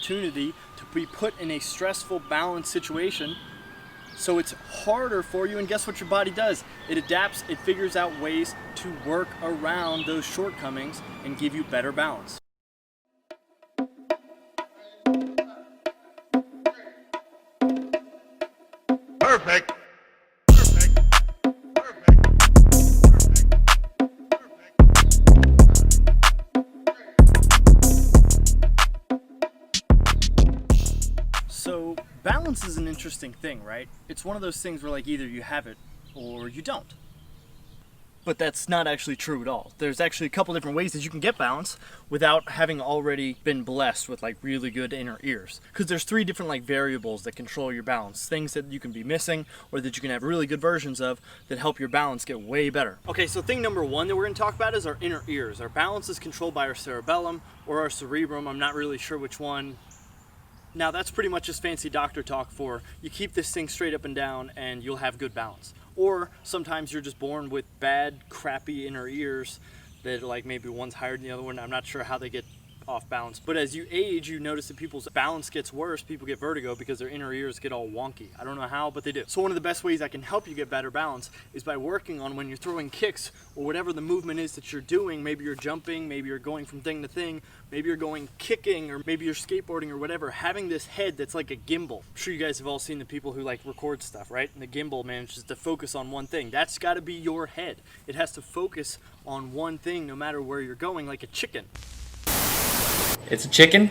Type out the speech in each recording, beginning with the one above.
opportunity to be put in a stressful, balanced situation. So it's harder for you, and guess what your body does? It adapts, it figures out ways to work around those shortcomings and give you better balance. Perfect. So balance is an interesting thing, right? It's one of those things where like either you have it or you don't. But that's not actually true at all. There's actually a couple different ways that you can get balance without having already been blessed with like really good inner ears. Because there's 3 different like variables that control your balance. Things that you can be missing or that you can have really good versions of that help your balance get way better. Okay, so thing number 1 that we're gonna talk about is our inner ears. Our balance is controlled by our cerebellum or our cerebrum. I'm not really sure which one. Now that's pretty much just fancy doctor talk for you keep this thing straight up and down and you'll have good balance. Or sometimes you're just born with bad, crappy inner ears that like maybe one's higher than the other one. I'm not sure how they get off balance. But as you age, you notice that people's balance gets worse. People get vertigo because their inner ears get all wonky. I don't know how, but they do. So one of the best ways I can help you get better balance is by working on when you're throwing kicks or whatever the movement is that you're doing. Maybe you're jumping, maybe you're going from thing to thing, maybe you're going kicking, or maybe you're skateboarding or whatever. Having this head that's like a gimbal. I'm sure you guys have all seen the people who like record stuff, right? And the gimbal manages to focus on one thing. That's got to be your head. It has to focus on one thing no matter where you're going, like a chicken. It's a chicken.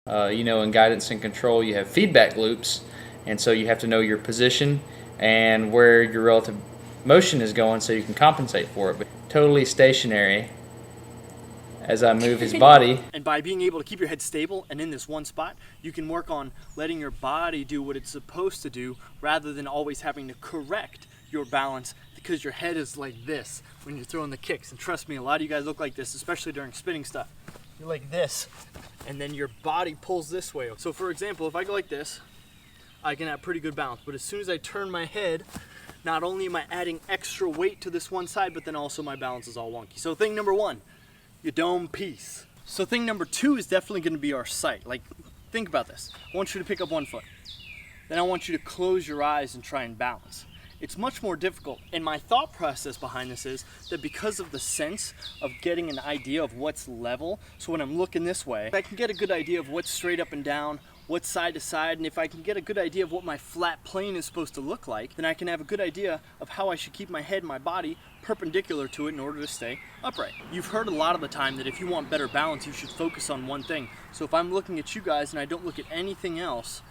You know, in guidance and control, you have feedback loops, and so you have to know your position and where your relative motion is going so you can compensate for it. But totally stationary as I move his body. And by being able to keep your head stable and in this one spot, you can work on letting your body do what it's supposed to do rather than always having to correct your balance because your head is like this when you're throwing the kicks. And trust me, a lot of you guys look like this, especially during spinning stuff. You're like this, and then your body pulls this way. So for example, if I go like this, I can have pretty good balance. But as soon as I turn my head, not only am I adding extra weight to this one side, but then also my balance is all wonky. So thing number 1, your dome piece. So thing number 2 is definitely going to be our sight. Like, think about this. I want you to pick up one foot. Then I want you to close your eyes and try and balance. It's much more difficult, and my thought process behind this is that because of the sense of getting an idea of what's level, so when I'm looking this way, I can get a good idea of what's straight up and down, what's side to side, and if I can get a good idea of what my flat plane is supposed to look like, then I can have a good idea of how I should keep my head and my body perpendicular to it in order to stay upright. You've heard a lot of the time that if you want better balance, you should focus on one thing. So if I'm looking at you guys and I don't look at anything else,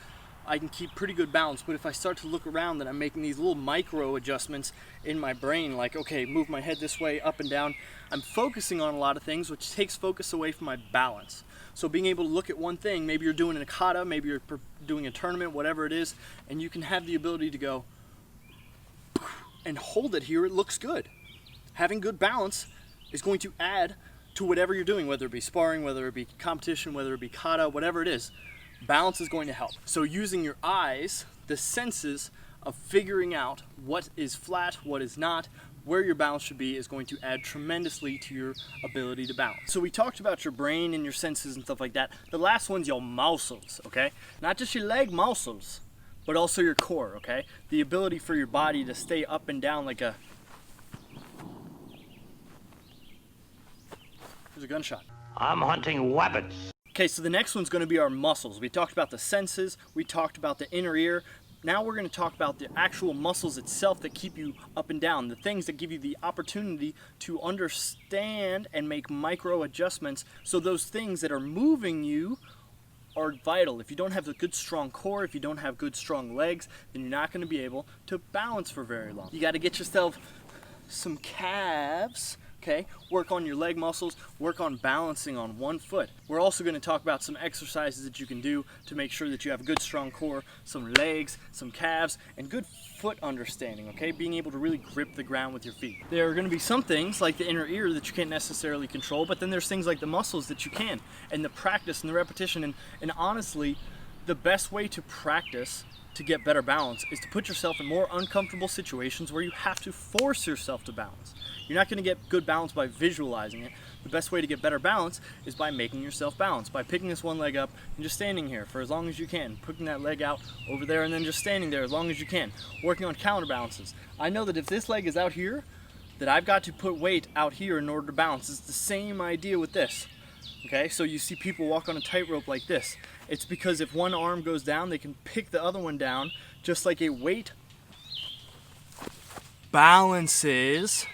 I can keep pretty good balance. But if I start to look around, then I'm making these little micro adjustments in my brain, like, okay, move my head this way, up and down. I'm focusing on a lot of things, which takes focus away from my balance. So being able to look at one thing, maybe you're doing a kata, maybe you're doing a tournament, whatever it is, and you can have the ability to go and hold it here, it looks good. Having good balance is going to add to whatever you're doing, whether it be sparring, whether it be competition, whether it be kata, whatever it is. Balance is going to help. So using your eyes, the senses of figuring out what is flat, what is not, where your balance should be is going to add tremendously to your ability to balance. So we talked about your brain and your senses and stuff like that. The last one's your muscles, okay? Not just your leg muscles, but also your core, okay? The ability for your body to stay up and down like a... There's a gunshot. I'm hunting rabbits. Okay, so the next one's going to be our muscles. We talked about the senses, we talked about the inner ear. Now we're going to talk about the actual muscles itself that keep you up and down, the things that give you the opportunity to understand and make micro adjustments. So those things that are moving you are vital. If you don't have a good strong core, if you don't have good strong legs, then you're not going to be able to balance for very long. You got to get yourself some calves. Okay, work on your leg muscles, work on balancing on one foot. We're also going to talk about some exercises that you can do to make sure that you have a good strong core, some legs, some calves, and good foot understanding, okay? Being able to really grip the ground with your feet. There are going to be some things like the inner ear that you can't necessarily control, but then there's things like the muscles that you can, and the practice and the repetition, and honestly, the best way to practice to get better balance is to put yourself in more uncomfortable situations where you have to force yourself to balance. You're not going to get good balance by visualizing it. The best way to get better balance is by making yourself balance, by picking this one leg up and just standing here for as long as you can, putting that leg out over there and then just standing there as long as you can, working on counterbalances. I know that if this leg is out here, that I've got to put weight out here in order to balance. It's the same idea with this. Okay, so you see people walk on a tightrope like this. It's because if one arm goes down, they can pick the other one down, just like a weight balances.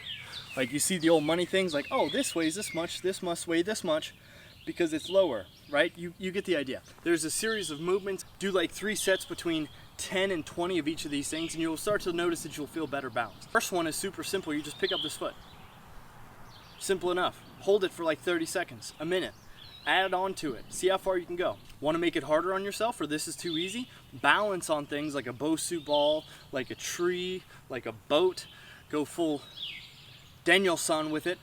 Like you see the old money things, like, oh, this weighs this much, this must weigh this much, because it's lower, right? You get the idea. There's a series of movements. Do like 3 sets between 10 and 20 of each of these things, and you'll start to notice that you'll feel better balance. First one is super simple. You just pick up this foot. Simple enough. Hold it for like 30 seconds, a minute. Add on to it. See how far you can go. Want to make it harder on yourself, or this is too easy? Balance on things like a Bosu ball, like a tree, like a boat. Go full Daniel-san with it.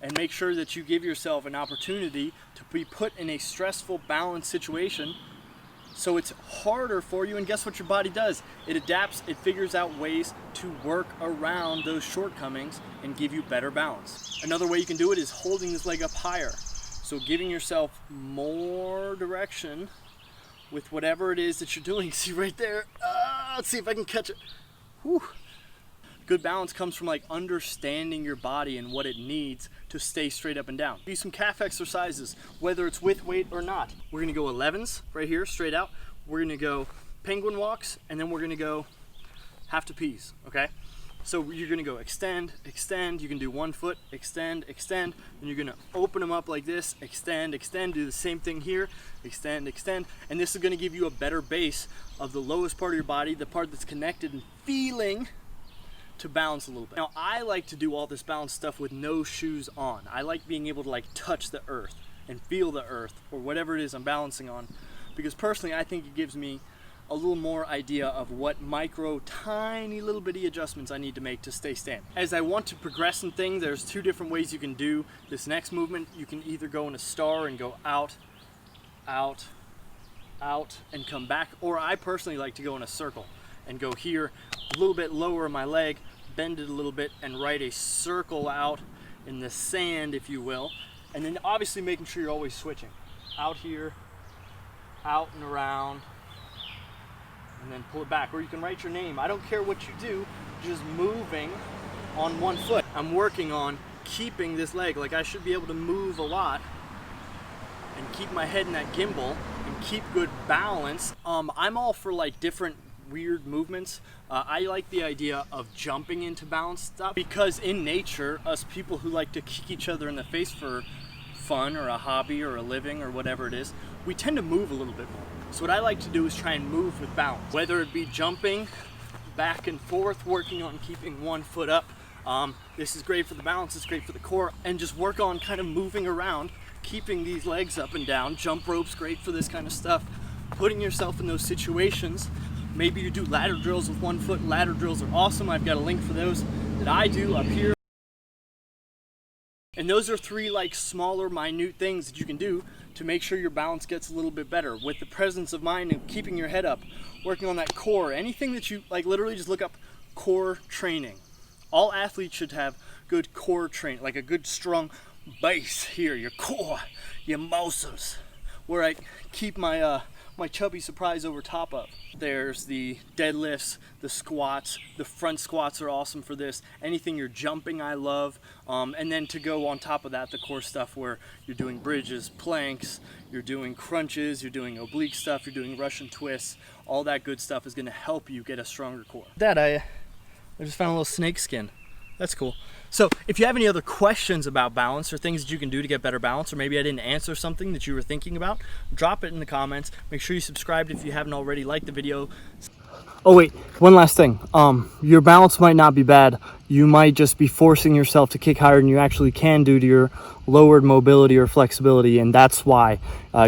And make sure that you give yourself an opportunity to be put in a stressful balance situation so it's harder for you, and guess what your body does? It adapts, it figures out ways to work around those shortcomings and give you better balance. Another way you can do it is holding this leg up higher. So giving yourself more direction with whatever it is that you're doing. See right there? Let's see if I can catch it. Whew. Good balance comes from like understanding your body and what it needs to stay straight up and down. Do some calf exercises, whether it's with weight or not. We're gonna go 11s right here, straight out. We're gonna go penguin walks, and then we're gonna go half to peas, okay? So you're gonna go extend, extend. You can do 1 foot, extend, extend. And you're gonna open them up like this, extend, extend. Do the same thing here, extend, extend. And this is gonna give you a better base of the lowest part of your body, the part that's connected and feeling to balance a little bit. Now, I like to do all this balance stuff with no shoes on. I like being able to like touch the earth and feel the earth or whatever it is I'm balancing on, because personally I think it gives me a little more idea of what micro, tiny little bitty adjustments I need to make to stay standing. As I want to progress in things, there's 2 different ways you can do this next movement. You can either go in a star and go out, out, out, and come back, or I personally like to go in a circle and go here, a little bit lower my leg, bend it a little bit, and write a circle out in the sand, if you will. And then obviously making sure you're always switching. Out here, out and around, and then pull it back. Or you can write your name. I don't care what you do, just moving on 1 foot. I'm working on keeping this leg, like I should be able to move a lot and keep my head in that gimbal and keep good balance. I'm all for like different weird movements. I like the idea of jumping into balance stuff, because in nature, us people who like to kick each other in the face for fun or a hobby or a living or whatever it is, we tend to move a little bit more. So what I like to do is try and move with balance, whether it be jumping back and forth, working on keeping 1 foot up. This is great for the balance, it's great for the core, and just work on kind of moving around, keeping these legs up and down. Jump rope's great for this kind of stuff. Putting yourself in those situations. Maybe you do ladder drills with 1 foot. Ladder drills are awesome. I've got a link for those that I do up here. And those are 3 like smaller, minute things that you can do to make sure your balance gets a little bit better, with the presence of mind and keeping your head up, working on that core. Anything that you like, literally just look up core training. All athletes should have good core training, like a good strong base here, your core, your muscles, where I keep my my chubby surprise over top of. There's the deadlifts, the squats. The front squats are awesome for this. Anything you're jumping, I love. And then to go on top of that, the core stuff where you're doing bridges, planks, you're doing crunches, you're doing oblique stuff, you're doing Russian twists. All that good stuff is gonna help you get a stronger core. I just found a little snake skin. That's cool. So if you have any other questions about balance or things that you can do to get better balance, or maybe I didn't answer something that you were thinking about, drop it in the comments. Make sure you subscribed if you haven't already. Like the video. Oh wait, one last thing. Your balance might not be bad. You might just be forcing yourself to kick higher than you actually can due to your lowered mobility or flexibility, and that's why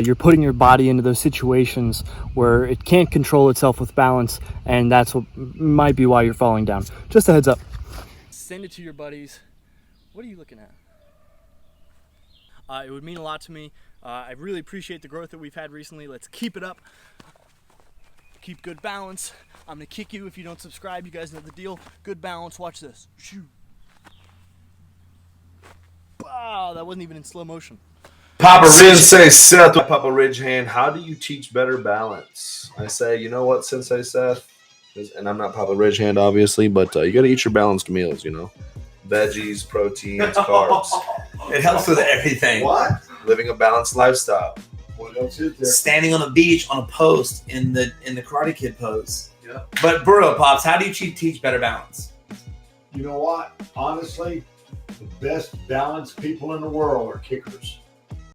you're putting your body into those situations where it can't control itself with balance, and that's what might be why you're falling down. Just a heads up. Send it to your buddies. What are you looking at? It would mean a lot to me. I really appreciate the growth that we've had recently. Let's keep it up. Keep good balance. I'm gonna kick you if you don't subscribe. You guys know the deal. Good balance. Watch this. Shoo. Wow, that wasn't even in slow motion. Papa Sensei Seth, Papa Ridge Hand, how do you teach better balance? I say, you know what, Sensei Seth? And I'm not Papa Ridge Hand, obviously, but you got to eat your balanced meals, you know? Veggies, proteins, carbs. It helps with everything. What? Living a balanced lifestyle. What else is there? Standing on a beach on a post in the Karate Kid pose. Yeah. But Burrow Pops, how do you teach better balance? You know what? Honestly, the best balanced people in the world are kickers.